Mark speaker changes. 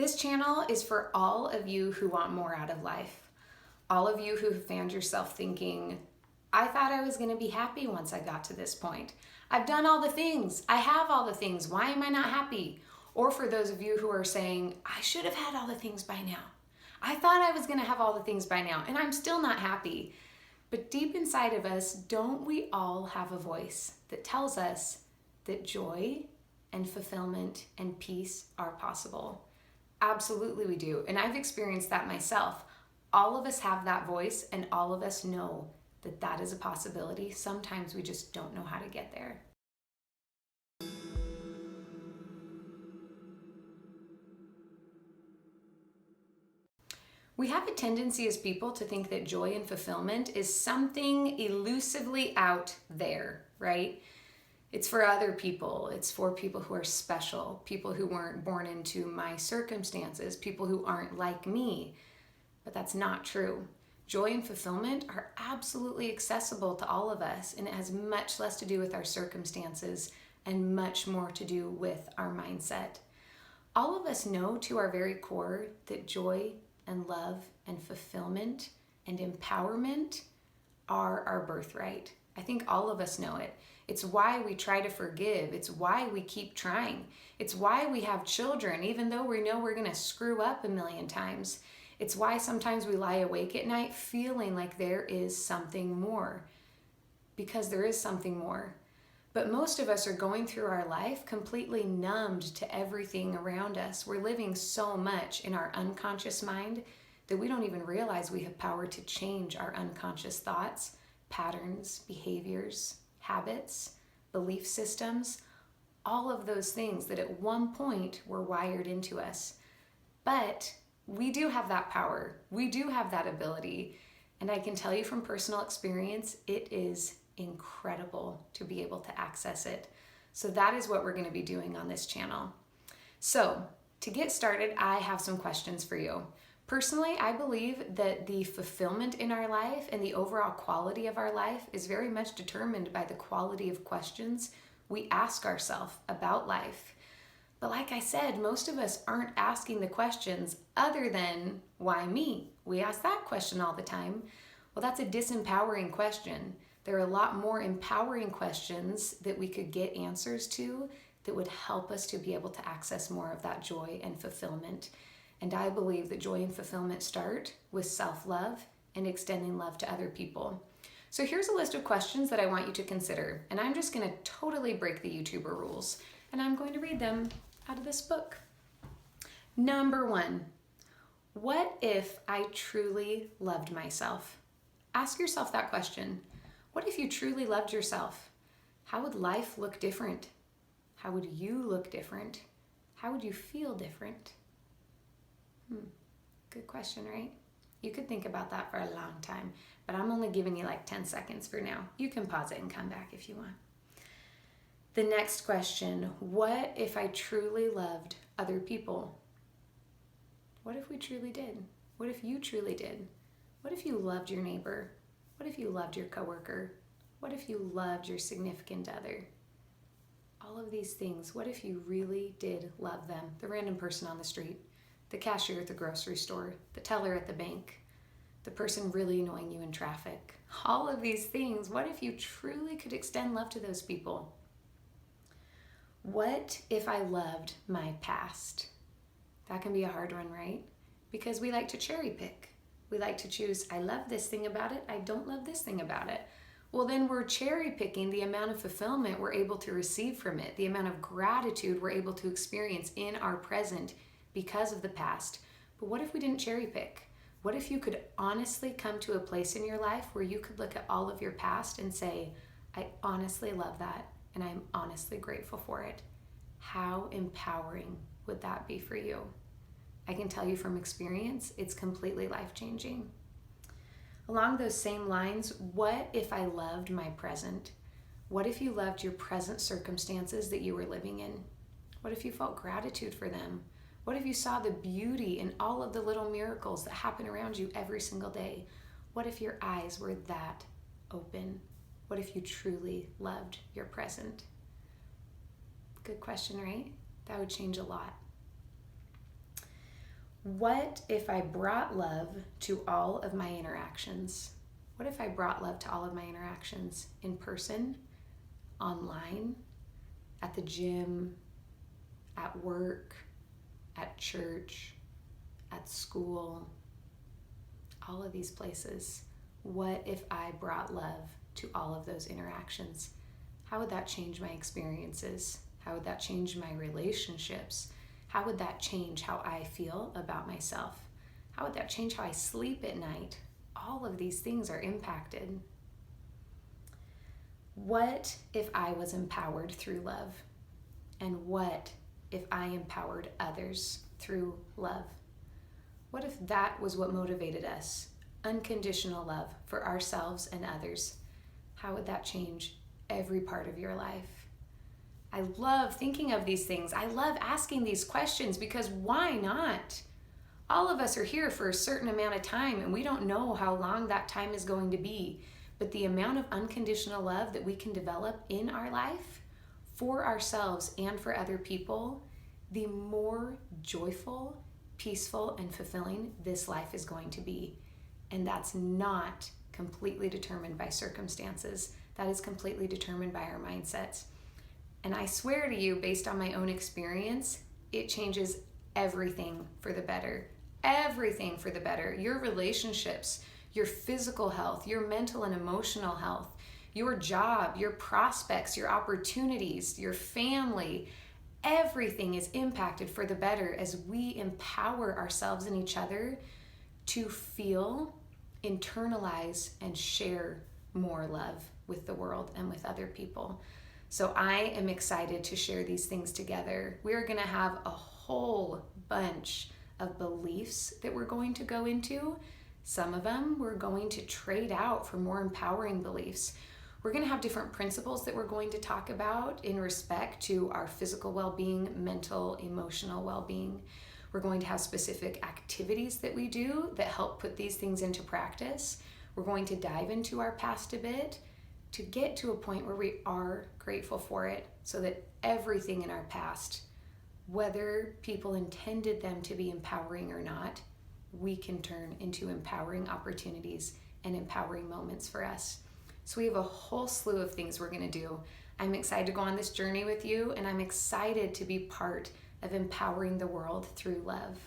Speaker 1: This channel is for all of you who want more out of life. All of you who have found yourself thinking, I thought I was going to be happy once I got to this point. I've done all the things. I have all the things. Why am I not happy? Or for those of you who are saying, I should have had all the things by now. I thought I was going to have all the things by now, and I'm still not happy. But deep inside of us, don't we all have a voice that tells us that joy and fulfillment and peace are possible? Absolutely we do. And I've experienced that myself. All of us have that voice, and all of us know that that is a possibility. Sometimes we just don't know how to get there. We have a tendency as people to think that joy and fulfillment is something elusively out there, right? It's for other people. It's for people who are special, people who weren't born into my circumstances, people who aren't like me. But that's not true. Joy and fulfillment are absolutely accessible to all of us, and it has much less to do with our circumstances and much more to do with our mindset. All of us know to our very core that joy and love and fulfillment and empowerment are our birthright. I think all of us know it. It's why we try to forgive. It's why we keep trying. It's why we have children, even though we know we're going to screw up a million times. It's why sometimes we lie awake at night feeling like there is something more, because there is something more. But most of us are going through our life completely numbed to everything around us. We're living so much in our unconscious mind that we don't even realize we have power to change our unconscious thoughts, patterns, behaviors, habits, belief systems, all of those things that at one point were wired into us. But we do have that power. We do have that ability. And I can tell you from personal experience, it is incredible to be able to access it. So that is what we're going to be doing on this channel. So to get started, I have some questions for you. Personally, I believe that the fulfillment in our life and the overall quality of our life is very much determined by the quality of questions we ask ourselves about life. But like I said, most of us aren't asking the questions other than, why me? We ask that question all the time. Well, that's a disempowering question. There are a lot more empowering questions that we could get answers to that would help us to be able to access more of that joy and fulfillment. And I believe that joy and fulfillment start with self-love and extending love to other people. So here's a list of questions that I want you to consider. And I'm just going to totally break the YouTuber rules. And I'm going to read them out of this book. Number 1, what if I truly loved myself? Ask yourself that question. What if you truly loved yourself? How would life look different? How would you look different? How would you feel different? Good question, right? You could think about that for a long time, but I'm only giving you like 10 seconds for now. You can pause it and come back if you want. The next question, what if I truly loved other people? What if we truly did? What if you truly did? What if you loved your neighbor? What if you loved your coworker? What if you loved your significant other? All of these things, what if you really did love them? The random person on the street, the cashier at the grocery store, the teller at the bank, the person really annoying you in traffic. All of these things, what if you truly could extend love to those people? What if I loved my past? That can be a hard one, right? Because we like to cherry pick. We like to choose, I love this thing about it, I don't love this thing about it. Well, then we're cherry picking the amount of fulfillment we're able to receive from it, the amount of gratitude we're able to experience in our present because of the past. But what if we didn't cherry pick? What if you could honestly come to a place in your life where you could look at all of your past and say, I honestly love that and I'm honestly grateful for it? How empowering would that be for you? I can tell you from experience, it's completely life-changing. Along those same lines, what if I loved my present? What if you loved your present circumstances that you were living in? What if you felt gratitude for them? What if you saw the beauty in all of the little miracles that happen around you every single day? What if your eyes were that open? What if you truly loved your present? Good question, right? That would change a lot. What if I brought love to all of my interactions? What if I brought love to all of my interactions in person, online, at the gym, at work, at church, at school, all of these places? What if I brought love to all of those interactions? How would that change my experiences? How would that change my relationships? How would that change how I feel about myself? How would that change how I sleep at night? All of these things are impacted. What if I was empowered through love? And what if I empowered others through love? What if that was what motivated us? Unconditional love for ourselves and others. How would that change every part of your life? I love thinking of these things. I love asking these questions because why not? All of us are here for a certain amount of time and we don't know how long that time is going to be. But the amount of unconditional love that we can develop in our life for ourselves and for other people, the more joyful, peaceful, and fulfilling this life is going to be. And that's not completely determined by circumstances. That is completely determined by our mindsets. And I swear to you, based on my own experience, it changes everything for the better. Everything for the better. Your relationships, your physical health, your mental and emotional health, your job, your prospects, your opportunities, your family. Everything is impacted for the better as we empower ourselves and each other to feel, internalize, and share more love with the world and with other people. So I am excited to share these things together. We're going to have a whole bunch of beliefs that we're going to go into. Some of them we're going to trade out for more empowering beliefs. We're going to have different principles that we're going to talk about in respect to our physical well-being, mental, emotional well-being. We're going to have specific activities that we do that help put these things into practice. We're going to dive into our past a bit to get to a point where we are grateful for it so that everything in our past, whether people intended them to be empowering or not, we can turn into empowering opportunities and empowering moments for us. So we have a whole slew of things we're going to do. I'm excited to go on this journey with you, and I'm excited to be part of empowering the world through love.